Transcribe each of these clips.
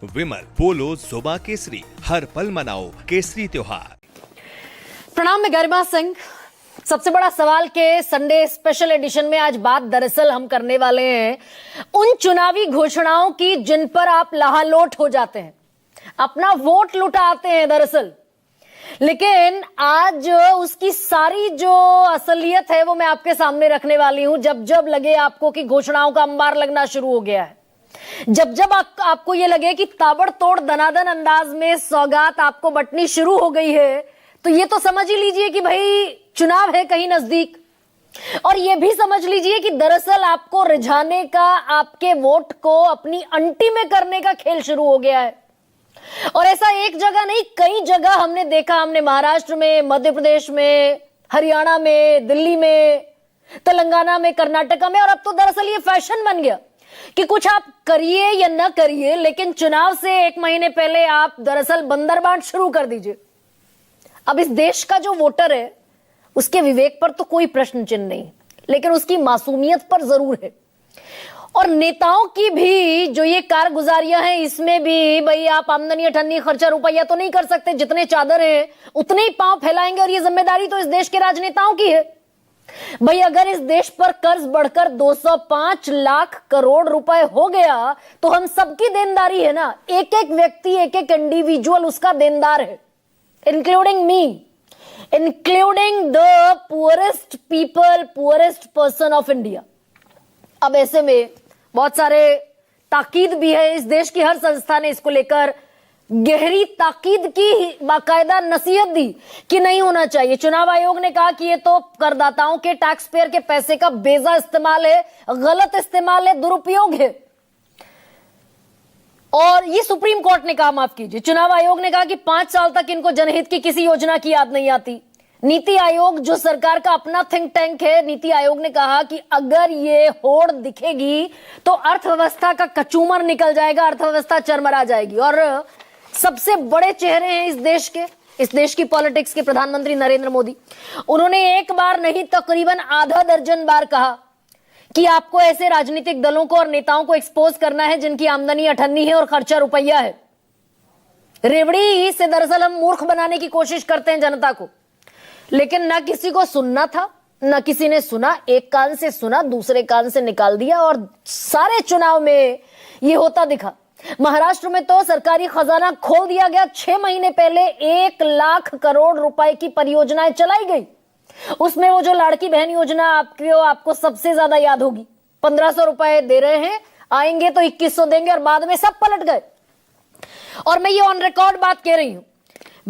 विमल पोलो जुबा केसरी, हर पल मनाओ केसरी त्योहार। प्रणाम, मैं गरिमा सिंह। सबसे बड़ा सवाल के संडे स्पेशल एडिशन में आज बात दरअसल हम करने वाले हैं उन चुनावी घोषणाओं की जिन पर आप लहालोट हो जाते हैं, अपना वोट लुटाते हैं दरअसल, लेकिन आज उसकी सारी जो असलियत है वो मैं आपके सामने रखने वाली हूं। जब जब लगे आपको कि घोषणाओं का अंबार लगना शुरू हो गया है, जब जब आपको ये लगे कि ताबड़तोड़ दनादन अंदाज में सौगात आपको बंटनी शुरू हो गई है, तो ये तो समझ ही लीजिए कि भाई चुनाव है कहीं नजदीक। और ये भी समझ लीजिए कि दरअसल आपको रिझाने का, आपके वोट को अपनी अंटी में करने का खेल शुरू हो गया है। और ऐसा एक जगह नहीं, कई जगह हमने देखा। हमने महाराष्ट्र में, मध्य प्रदेश में, हरियाणा में, दिल्ली में, तेलंगाना में, कर्नाटका में, और अब तो दरअसल ये फैशन बन गया कि कुछ आप करिए या न करिए, लेकिन चुनाव से एक महीने पहले आप दरअसल बंदर बांट शुरू कर दीजिए। अब इस देश का जो वोटर है उसके विवेक पर तो कोई प्रश्न चिन्ह नहीं, लेकिन उसकी मासूमियत पर जरूर है। और नेताओं की भी जो ये कारगुजारियां हैं, इसमें भी भाई आप आमदनी अठन्नी खर्चा रुपया तो नहीं कर सकते। जितने चादर हैं उतने ही पांव फैलाएंगे, और ये जिम्मेदारी तो इस देश के राजनेताओं की है। भाई अगर इस देश पर कर्ज बढ़कर 205 लाख करोड़ रुपए हो गया तो हम सबकी देनदारी है ना। एक एक व्यक्ति, एक एक इंडिविजुअल उसका देनदार है, including me, including the poorest people, poorest person of India. अब ऐसे में बहुत सारे ताकीद भी है, इस देश की हर संस्था ने इसको लेकर गहरी ताकीद की, बाकायदा नसीहत दी कि नहीं होना चाहिए। चुनाव आयोग ने कहा कि ये तो करदाताओं के, टैक्स पेयर के पैसे का बेजा इस्तेमाल है, गलत इस्तेमाल है, दुरुपयोग है। और ये सुप्रीम कोर्ट ने कहा, माफ कीजिए, चुनाव आयोग ने कहा कि 5 साल तक इनको जनहित की किसी योजना की याद नहीं आती। नीति आयोग जो सरकार का अपना थिंक टैंक है, नीति आयोग ने कहा कि अगर ये होड़ दिखेगी तो अर्थव्यवस्था का कचूमर निकल जाएगा, अर्थव्यवस्था चरमरा जाएगी। और सबसे बड़े चेहरे हैं इस देश की पॉलिटिक्स के, प्रधानमंत्री नरेंद्र मोदी। उन्होंने एक बार नहीं तकरीबन आधा दर्जन बार कहा कि आपको ऐसे राजनीतिक दलों को और नेताओं को एक्सपोज करना है जिनकी आमदनी अठन्नी है और खर्चा रुपया है। रेवड़ी से दरअसल हम मूर्ख बनाने की कोशिश करते हैं जनता को, लेकिन न किसी को सुनना था, न किसी ने सुना। एक कान से सुना, दूसरे कान से निकाल दिया, और सारे चुनाव में ये होता दिखा। महाराष्ट्र में तो सरकारी खजाना खोल दिया गया। 6 महीने पहले 1 लाख करोड़ रुपए की परियोजनाएं चलाई गई। उसमें वो जो लाड़की बहन योजना आपको सबसे ज्यादा याद होगी। 1500 रुपए दे रहे हैं, आएंगे तो 2100 देंगे, और बाद में सब पलट गए। और मैं ये ऑन रिकॉर्ड बात कह रही हूं।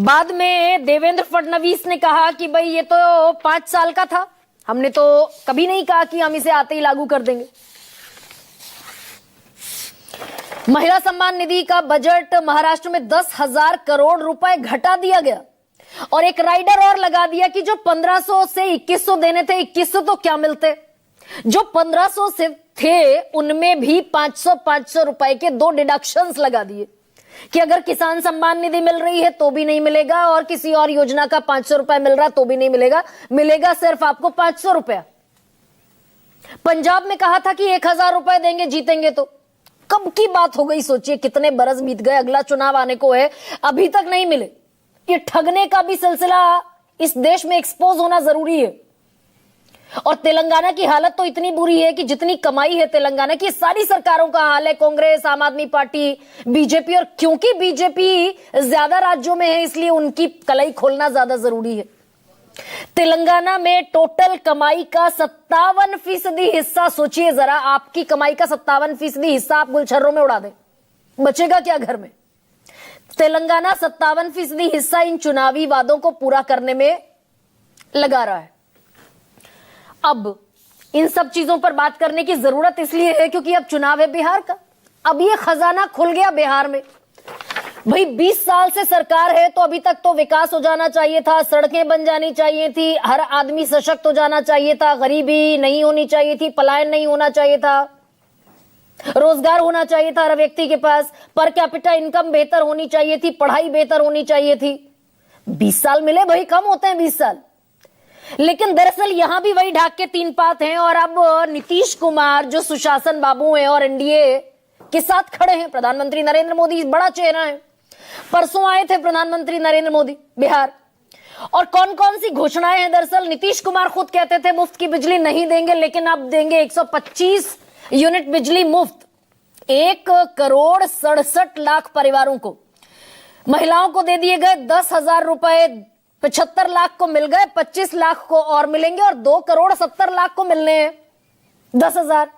बाद में देवेंद्र फडणवीस ने कहा कि भाई ये तो 5 साल का था, हमने तो कभी नहीं कहा कि हम इसे आते ही लागू कर देंगे। महिला सम्मान निधि का बजट महाराष्ट्र में 10,000 करोड़ रुपए घटा दिया गया, और एक राइडर और लगा दिया कि जो 1500 से 2100 देने थे, 2100 तो क्या मिलते, जो 1500 से थे उनमें भी 500 रुपए के 2 डिडक्शंस लगा दिए कि अगर किसान सम्मान निधि मिल रही है तो भी नहीं मिलेगा, और किसी और योजना का 500 रुपए मिल रहा है तो भी नहीं मिलेगा, मिलेगा सिर्फ आपको 500 रुपया। पंजाब में कहा था कि 1000 रुपए देंगे जीतेंगे तो। कब की बात हो गई, सोचिए कितने बरस बीत गए, अगला चुनाव आने को है, अभी तक नहीं मिले। ये ठगने का भी सिलसिला इस देश में एक्सपोज होना जरूरी है। और तेलंगाना की हालत तो इतनी बुरी है कि जितनी कमाई है तेलंगाना की, सारी सरकारों का हाल है, कांग्रेस, आम आदमी पार्टी, बीजेपी। और क्योंकि बीजेपी ज्यादा राज्यों में है, इसलिए उनकी कलाई खोलना ज्यादा जरूरी है। तेलंगाना में टोटल कमाई का 57% हिस्सा, सोचिए जरा, आपकी कमाई का 57% हिस्सा आप गुलछर्रों में उड़ा दें, बचेगा क्या घर में? तेलंगाना 57% हिस्सा इन चुनावी वादों को पूरा करने में लगा रहा है। अब इन सब चीजों पर बात करने की जरूरत इसलिए है क्योंकि अब चुनाव है बिहार का। अब ये खजाना खुल गया बिहार में। भाई 20 साल से सरकार है, तो अभी तक तो विकास हो जाना चाहिए था, सड़कें बन जानी चाहिए थी, हर आदमी सशक्त हो जाना चाहिए था, गरीबी नहीं होनी चाहिए थी, पलायन नहीं होना चाहिए था, रोजगार होना चाहिए था हर व्यक्ति के पास, पर कैपिटा इनकम बेहतर होनी चाहिए थी, पढ़ाई बेहतर होनी चाहिए थी। 20 साल मिले भाई, कम होते हैं 20 साल। लेकिन दरअसल यहां भी वही ढाक के 3 पात हैं। और अब नीतीश कुमार जो सुशासन बाबू हैं और एनडीए के साथ खड़े हैं। प्रधानमंत्री नरेंद्र मोदी बड़ा चेहरा है। परसों आए थे प्रधानमंत्री नरेंद्र मोदी बिहार, और कौन कौन सी घोषणाएं हैं? दरअसल नीतीश कुमार खुद कहते थे मुफ्त की बिजली नहीं देंगे, लेकिन अब देंगे 125 यूनिट बिजली मुफ्त। 1,67,00,000 परिवारों को, महिलाओं को दे दिए गए 10,000 रुपए। 75 लाख को मिल गए, 25 लाख को और मिलेंगे, और 2,70,00,000 को मिलने हैं 10,000।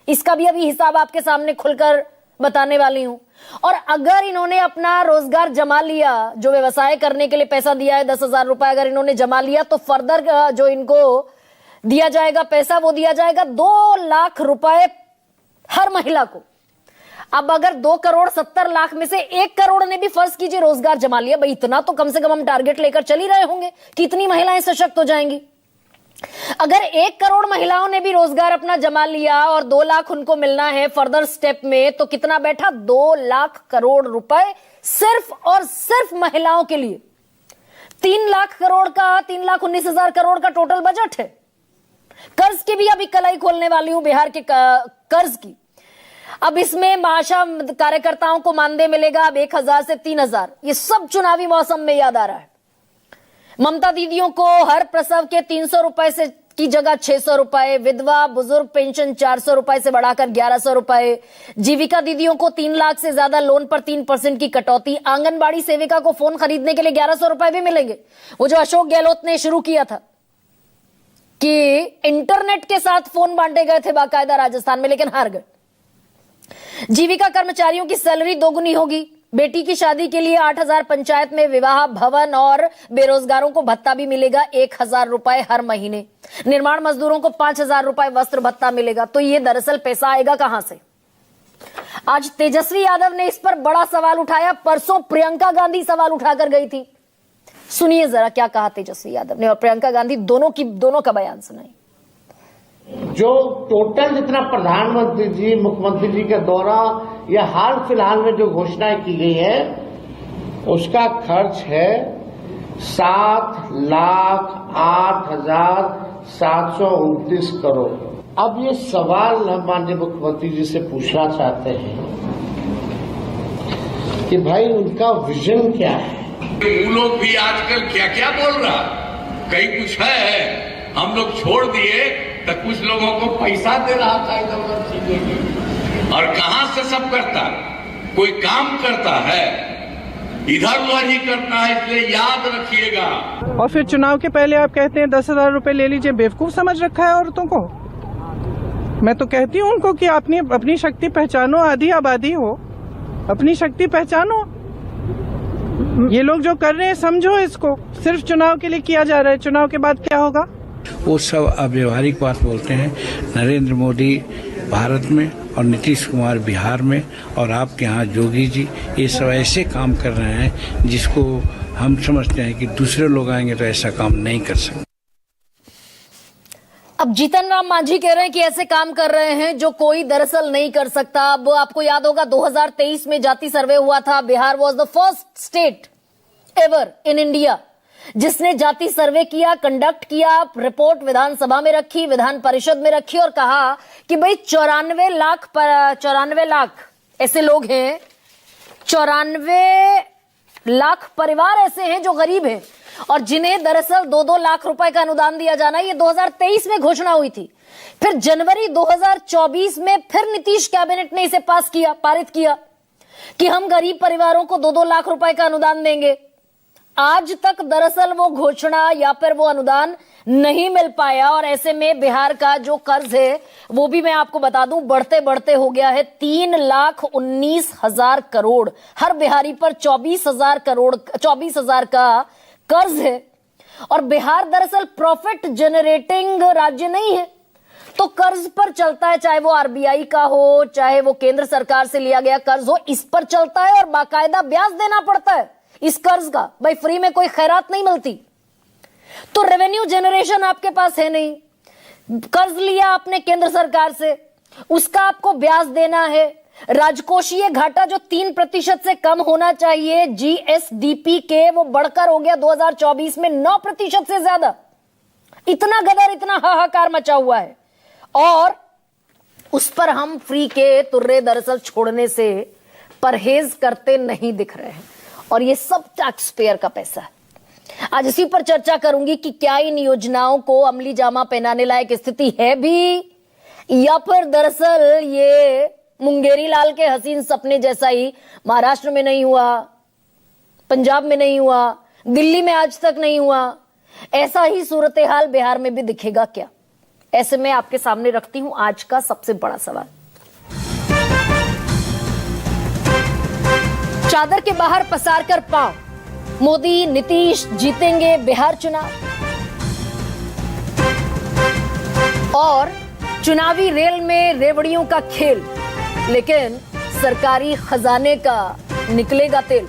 इसका भी अभी हिसाब आपके सामने खुलकर बताने वाली हूं। और अगर इन्होंने अपना रोजगार जमा लिया, जो व्यवसाय करने के लिए पैसा दिया है 10,000 रुपए, अगर इन्होंने जमा लिया तो फर्दर जो इनको दिया जाएगा पैसा, वो दिया जाएगा 2 लाख रुपए हर महिला को। अब अगर 2,70,00,000 में से 1 करोड़ ने भी फर्ज कीजिए रोजगार जमा लिया, भाई इतना तो कम से कम हम टारगेट लेकर चल ही रहे होंगे कि इतनी महिलाएं सशक्त हो जाएंगी। अगर 1 करोड़ महिलाओं ने भी रोजगार अपना जमा लिया और 2 लाख उनको मिलना है फर्दर स्टेप में, तो कितना बैठा? 2 लाख करोड़ रुपए सिर्फ और सिर्फ महिलाओं के लिए। 3 लाख करोड़ का, 3,19,000 करोड़ का टोटल बजट है। कर्ज की भी अभी कलाई खोलने वाली हूं, बिहार के कर्ज की। अब इसमें आशा कार्यकर्ताओं को मानदेय मिलेगा अब 1,000 से 3,000। ये सब चुनावी मौसम में याद आ रहा है। ममता दीदियों को हर प्रसव के 300 रुपए से की जगह 600 रुपए, विधवा बुजुर्ग पेंशन 400 रुपए से बढ़ाकर 1,100 रुपए, जीविका दीदियों को 3 लाख से ज्यादा लोन पर 3% की कटौती, आंगनबाड़ी सेविका को फोन खरीदने के लिए 1,100 रुपए भी मिलेंगे। वो जो अशोक गहलोत ने शुरू किया था कि इंटरनेट के साथ फोन बांटे गए थे बाकायदा राजस्थान में, लेकिन हार गए। जीविका कर्मचारियों की सैलरी दोगुनी होगी। बेटी की शादी के लिए 8,000 पंचायत में विवाह भवन, और बेरोजगारों को भत्ता भी मिलेगा 1,000 रुपए हर महीने। निर्माण मजदूरों को 5,000 रुपए वस्त्र भत्ता मिलेगा। तो ये दरअसल पैसा आएगा कहां से? आज तेजस्वी यादव ने इस पर बड़ा सवाल उठाया। परसों प्रियंका गांधी सवाल उठाकर गई थी। सुनिए जरा क्या कहा तेजस्वी यादव ने और प्रियंका गांधी, दोनों का बयान सुनाई। जो टोटल जितना प्रधानमंत्री जी, मुख्यमंत्री जी का दौरा या हाल फिलहाल में जो घोषणाएं की गई है, उसका खर्च है 7,08,729 करोड़। अब ये सवाल हम माननीय मुख्यमंत्री जी से पूछना चाहते हैं कि भाई उनका विजन क्या है। वो लोग भी आजकल क्या क्या बोल रहा, कहीं कुछ है, हम लोग छोड़ दिए तो कुछ लोगों को पैसा दे रहा था इधर उधर चीजों में, और कहां से सब करता, कोई काम करता है इधर उधर ही करता है, इसलिए याद रखिएगा। और फिर चुनाव के पहले आप कहते हैं 10,000 रुपए ले लीजिए। बेवकूफ समझ रखा है औरतों को। मैं तो कहती हूँ उनको कि अपनी शक्ति पहचानो, आधी आबादी हो, अपनी शक्ति पहचानो। ये लोग जो कर रहे हैं समझो इसको, सिर्फ चुनाव के लिए किया जा रहा है। चुनाव के बाद क्या होगा? वो सब अव्यवहारिक बात बोलते हैं। नरेंद्र मोदी भारत में और नीतीश कुमार बिहार में और आपके यहाँ योगी जी, ये सब ऐसे काम कर रहे हैं जिसको हम समझते हैं कि दूसरे लोग आएंगे तो ऐसा काम नहीं कर सकते। अब जीतन राम मांझी कह रहे हैं कि ऐसे काम कर रहे हैं जो कोई दरअसल नहीं कर सकता। अब आपको याद होगा 2023 में जाति सर्वे हुआ था। Bihar was the first state ever in India जिसने जाति सर्वे किया, कंडक्ट किया, रिपोर्ट विधानसभा में रखी, विधान परिषद में रखी और कहा कि भाई 94 लाख ऐसे लोग हैं, 94 लाख परिवार ऐसे हैं जो गरीब हैं और जिन्हें दरअसल 2-2 लाख रुपए का अनुदान दिया जाना। ये 2023 में घोषणा हुई थी। फिर जनवरी 2024 में फिर नीतीश कैबिनेट ने इसे पारित किया कि हम गरीब परिवारों को 2-2 लाख रुपए का अनुदान देंगे। आज तक दरअसल वो घोषणा या फिर वो अनुदान नहीं मिल पाया और ऐसे में बिहार का जो कर्ज है वो भी मैं आपको बता दूं बढ़ते बढ़ते हो गया है 3,19,000 करोड़। हर बिहारी पर 24,000 का कर्ज है और बिहार दरअसल प्रॉफिट जनरेटिंग राज्य नहीं है, तो कर्ज पर चलता है, चाहे वो आरबीआई का हो, चाहे वो केंद्र सरकार से लिया गया कर्ज हो, इस पर चलता है और बाकायदा ब्याज देना पड़ता है इस कर्ज का। भाई फ्री में कोई खैरात नहीं मिलती। तो रेवेन्यू जनरेशन आपके पास है नहीं, कर्ज लिया आपने केंद्र सरकार से, उसका आपको ब्याज देना है। राजकोषीय घाटा जो 3% से कम होना चाहिए जीएसडीपी के, वो बढ़कर हो गया 2024 में 9% से ज्यादा। इतना गदर, इतना हाहाकार मचा हुआ है और उस पर हम फ्री के तुर्रे दरअसल छोड़ने से परहेज करते नहीं दिख रहे हैं, और ये सब टैक्स पेयर का पैसा है। आज इसी पर चर्चा करूंगी कि क्या इन योजनाओं को अमली जामा पहनाने लायक स्थिति है भी, या फिर दरअसल ये मुंगेरी लाल के हसीन सपने जैसा ही महाराष्ट्र में नहीं हुआ, पंजाब में नहीं हुआ, दिल्ली में आज तक नहीं हुआ, ऐसा ही सूरत हाल बिहार में भी दिखेगा क्या? ऐसे में आपके सामने रखती हूं आज का सबसे बड़ा सवाल। चादर के बाहर पसार कर पांव, मोदी नीतीश जीतेंगे बिहार चुनाव, और चुनावी रेल में रेवड़ियों का खेल, लेकिन सरकारी खजाने का निकलेगा तेल।